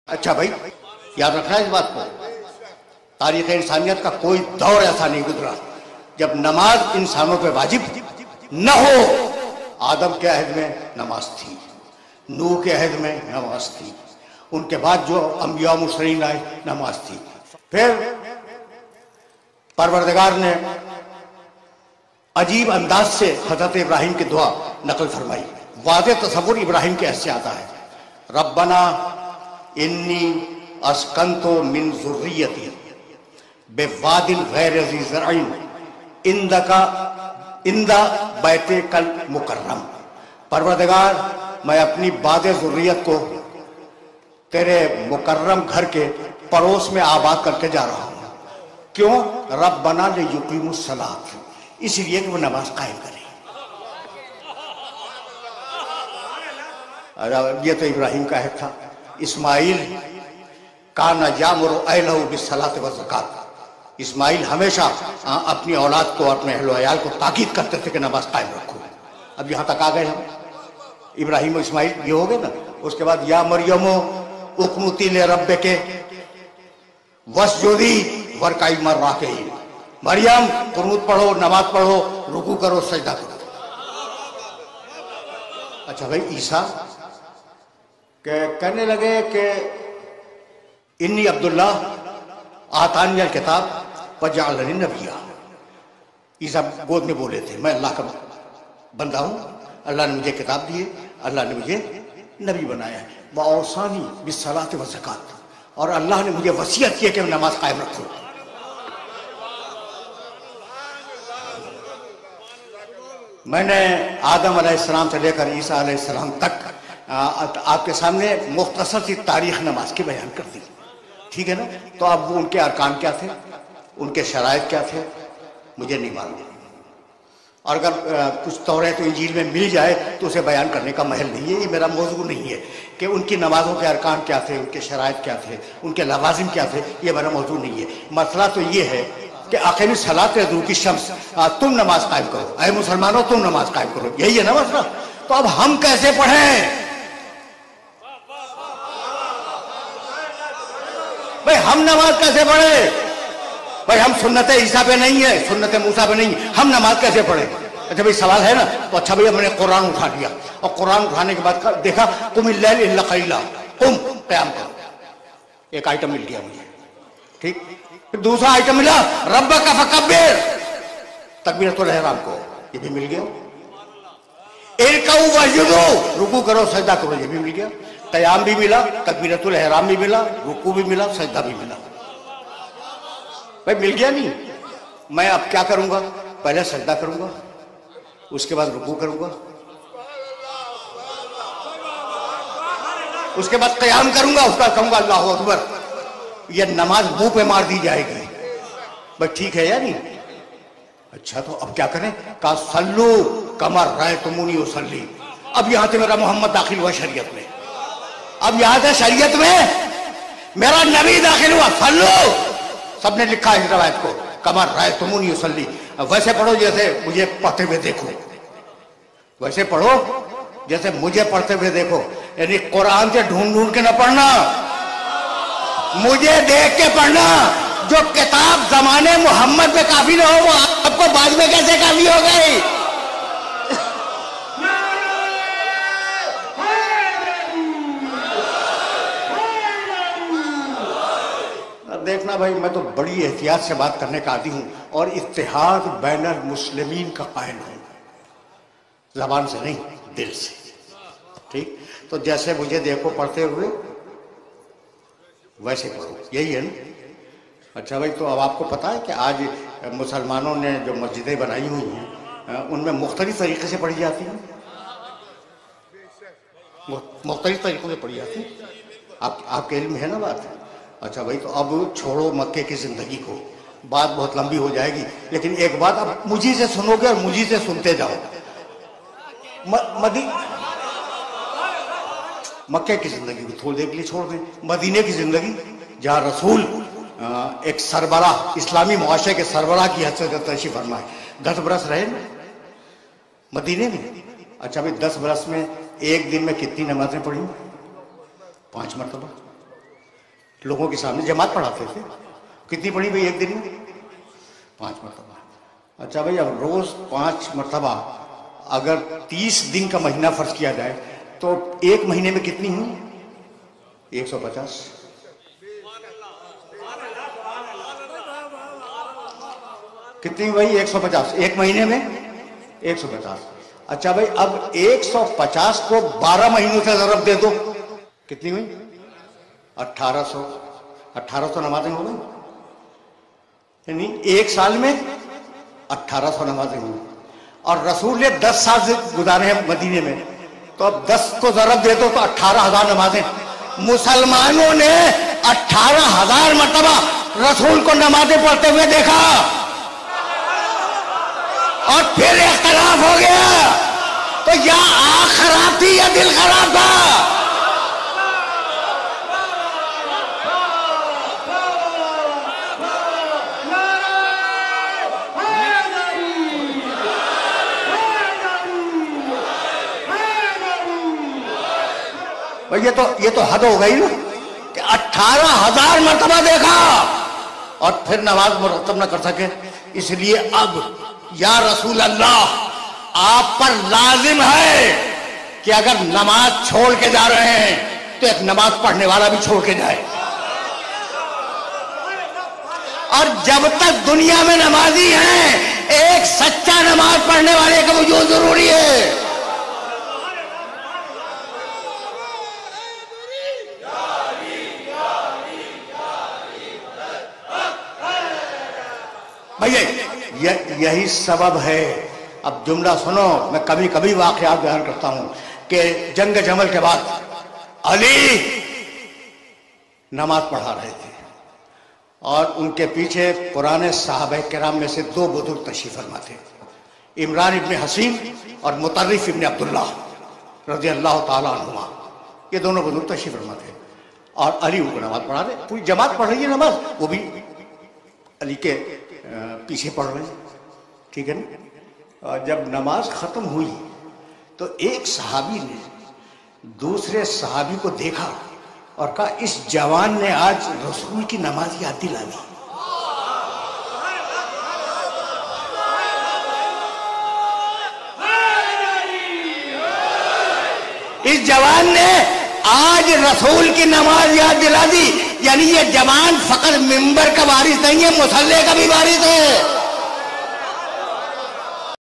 اچھا بھائی یاد رکھنا اس بات کو، تاریخ انسانیت کا کوئی دور ایسا نہیں گزرا جب نماز انسانوں پہ واجب نہ ہو۔ آدم کے عہد میں نماز تھی، نوح کے عہد میں نماز تھی، ان کے بعد جو انبیاء مرسلین آئے نماز تھی۔ پھر پروردگار نے عجیب انداز سے حضرت ابراہیم کی دعا نقل فرمائی۔ واضح تصور ابراہیم کے عہد سے آتا ہے، ربنا انی اسکنتو من ذریتی بواد غیر ذی زرع عند بیتک المکرم۔ پروردگار میں اپنی باد ذریت کو تیرے مکرم گھر کے پڑوس میں آباد کر کے جا رہا ہوں۔ کیوں؟ ربنا لیقیموا الصلاۃ، اس لیے کہ وہ نماز قائم کریں۔ یہ تو ابراہیم کا عہد تھا۔ اسماعیل کان یامر اہلہ بالصلاۃ والزکوٰۃ، اسماعیل ہمیشہ اپنی اولاد کو، اپنے اہل و عیال کو تاکید کرتے تھے کہ نماز قائم رکھو۔ اب یہاں تک آ گئے ہم، ابراہیم و اسماعیل یہ ہو گئے نا۔ اس کے بعد یا مریم اقنتی لربک واسجدی وارکعی مع الراکعین، مریم قنوت پڑھو، نماز پڑھو، رکوع کرو، سجدہ کرو۔ اچھا بھائی عیسیٰ کہ کہنے لگے کہ انی عبداللہ آتانی الکتاب وجعلنی نبیا۔ عیسیٰ گود میں بولے تھے میں اللہ کا بندہ ہوں، اللہ نے مجھے کتاب دی ہے، اللہ نے مجھے نبی بنایا ہے، وَأَوْصَانِي بِالصَّلَاةِ وَالزَّکَاةِ، اور اللہ نے مجھے وصیت کی کہ میں نماز قائم رکھوں۔ میں نے آدم علیہ السلام سے لے کر عیسیٰ علیہ السلام تک آپ کے سامنے مختصر سی تاریخ نماز کی بیان کر دی، ٹھیک ہے نا؟ تو اب وہ ان کے ارکان کیا تھے، ان کے شرائط کیا تھے، مجھے نہیں معلوم، اور اگر کچھ توریت و انجیل میں مل جائے تو اسے بیان کرنے کا محل نہیں ہے۔ یہ میرا موضوع نہیں ہے کہ ان کی نمازوں کے ارکان کیا تھے، ان کے شرائط کیا تھے، ان کے لوازم کیا تھے، یہ میرا موضوع نہیں ہے۔ مسئلہ تو یہ ہے کہ اقیموا الصلاۃ لدلوک الشمس، تم نماز قائم کرو، اے مسلمانوں تم نماز قائم کرو، یہی ہے نا مسئلہ۔ تو اب ہم کیسے پڑھیں بھائی؟ ہم نماز کیسے پڑھیں بھائی؟ ہم سنت عیسیٰ پہ نہیں ہے، سنت موسیٰ پہ نہیں، ہم نماز کیسے پڑھیں؟ اچھا بھائی سوال ہے نا، تو اچھا بھائی ہم نے قرآن اٹھا لیا، اور قرآن اٹھانے کے بعد دیکھا قم اللیل الا قلیلا، قم قیام کرو، ایک آئٹم مل گیا مجھے، ٹھیک۔ پھر دوسرا آئٹم ملا ربک فکبر، تکبیرۃ الاحرام کو، یہ بھی مل گیا۔ ارکعوا واسجدوا، رکوع کرو سجدہ کرو، یہ بھی مل گیا۔ قیام بھی ملا، تکبیرۃ الاحرام بھی ملا، رکوع بھی ملا، سجدہ بھی ملا۔ بھائی مل گیا نہیں؟ میں اب کیا کروں گا؟ پہلے سجدہ کروں گا، اس کے بعد رکوع کروں گا، اس کے بعد قیام کروں گا، اس کا کہوں گا اللہ اکبر۔ یہ نماز منہ پہ مار دی جائے گی۔ بھائی ٹھیک ہے یا نہیں؟ اچھا تو اب کیا کریں؟ کہا صلو کما رأیتمونی اصلی۔ اب یہاں سے میرا محمد داخل ہوا شریعت میں، اب یہاں سے شریعت میں میرا نبی داخل ہوا، صلو، سب نے لکھا ہے اس روایت کو، کما رأیتمونی اصلی، ویسے پڑھو جیسے مجھے پڑھتے ہوئے دیکھو، ویسے پڑھو جیسے مجھے پڑھتے ہوئے دیکھو، یعنی قرآن سے ڈھونڈ ڈھونڈ کے نہ پڑھنا، مجھے دیکھ کے پڑھنا۔ جو کتاب زمانے محمد میں کافی نہ ہو وہ آپ کو بعد میں کیسے کافی ہو گئی؟ دیکھنا بھائی میں تو بڑی احتیاط سے بات کرنے کا عادی ہوں، اور اتحاد بین المسلمین کا قائل ہوں، زبان سے نہیں دل سے، ٹھیک؟ تو جیسے مجھے دیکھو پڑھتے ہوئے ویسے پڑھو، یہی ہے نا؟ اچھا بھائی تو اب آپ کو پتا ہے کہ آج مسلمانوں نے جو مسجدیں بنائی ہوئی ہیں ان میں مختلف طریقے سے پڑھی جاتی ہیں، مختلف طریقوں سے پڑھی جاتی ہیں، آپ کے علم ہے نا بات؟ اچھا بھائی تو اب چھوڑو مکے کی زندگی کو، بات بہت لمبی ہو جائے گی، لیکن ایک بات اب مجھے سے سنو گے اور مجھے سے سنتے جاؤ۔ مکے کی زندگی کو تھوڑی دیر کے لیے چھوڑ دیں، مدینے کی زندگی جہاں رسول ایک سربراہ، اسلامی معاشرے کے سربراہ کی حیثیت سے تشریف فرما ہے، 10 برس رہے نا مدینے میں۔ اچھا بھائی 10 برس میں ایک دن میں کتنی نمازیں پڑھی؟ 5 مرتبہ۔ لوگوں کے سامنے جماعت پڑھاتے تھے. کتنی پڑھی بھائی ایک دن میں؟ 5 مرتبہ. اچھا بھائی اب روز 5 مرتبہ اگر 30 دن کا مہینہ فرض کیا جائے تو ایک مہینے میں کتنی ہوئی؟ 150. کتنی ہوئی؟ 150. ایک مہینے میں 150. اچھا بھائی اب 150 کو 12 مہینوں سے ضرب دے دو، کتنی ہوئی؟ 1800. 1800 نمازیں ہو گئی. یعنی ایک سال میں 1800 نمازیں ہوئی. اور رسول نے 10 سال سے گزارے ہیں مدینے میں، تو اب 10 کو ضرب دے دو تو 18,000 نمازیں. مسلمانوں نے 18,000 مرتبہ رسول کو نمازیں پڑھتے ہوئے دیکھا، اور پھر اختلاف ہو گیا. تو یا آنکھ خراب تھی یا دل خراب تھا؟ یہ تو حد ہو گئی نا کہ 18,000 مرتبہ دیکھا اور پھر نماز مرتب نہ کر سکے. اس لیے اب یا رسول اللہ آپ پر لازم ہے کہ اگر نماز چھوڑ کے جا رہے ہیں تو ایک نماز پڑھنے والا بھی چھوڑ کے جائے. اور جب تک دنیا میں نمازی ہیں ایک سچا نماز پڑھنے والے کا وجود ضروری ہے. یہی سبب ہے. اب جملہ سنو، میں کبھی کبھی واقعات بیان کرتا ہوں کہ جنگ جمل کے بعد علی نماز پڑھا رہے تھے اور ان کے پیچھے پرانے صحابہ کرام میں سے 2 بزرگ تشریف فرما تھے، عمران ابن حسین اور مطرف ابن عبداللہ رضی اللہ تعالیٰ عنہما. یہ دونوں بزرگ تشریف فرما تھے اور علی ان کو نماز پڑھا رہے. پوری جماعت پڑھ رہی ہے نماز، وہ بھی علی کے پیچھے پڑھ رہے ہیں. ٹھیک ہے نا. جب نماز ختم ہوئی تو ایک صحابی نے دوسرے صحابی کو دیکھا اور کہا اس جوان نے آج رسول کی نماز یاد دلا دی. اس جوان نے آج رسول کی نماز یاد دلا دی. یعنی یہ جوان فقط ممبر کا وارث نہیں ہے، مصلی کا بھی وارث ہے.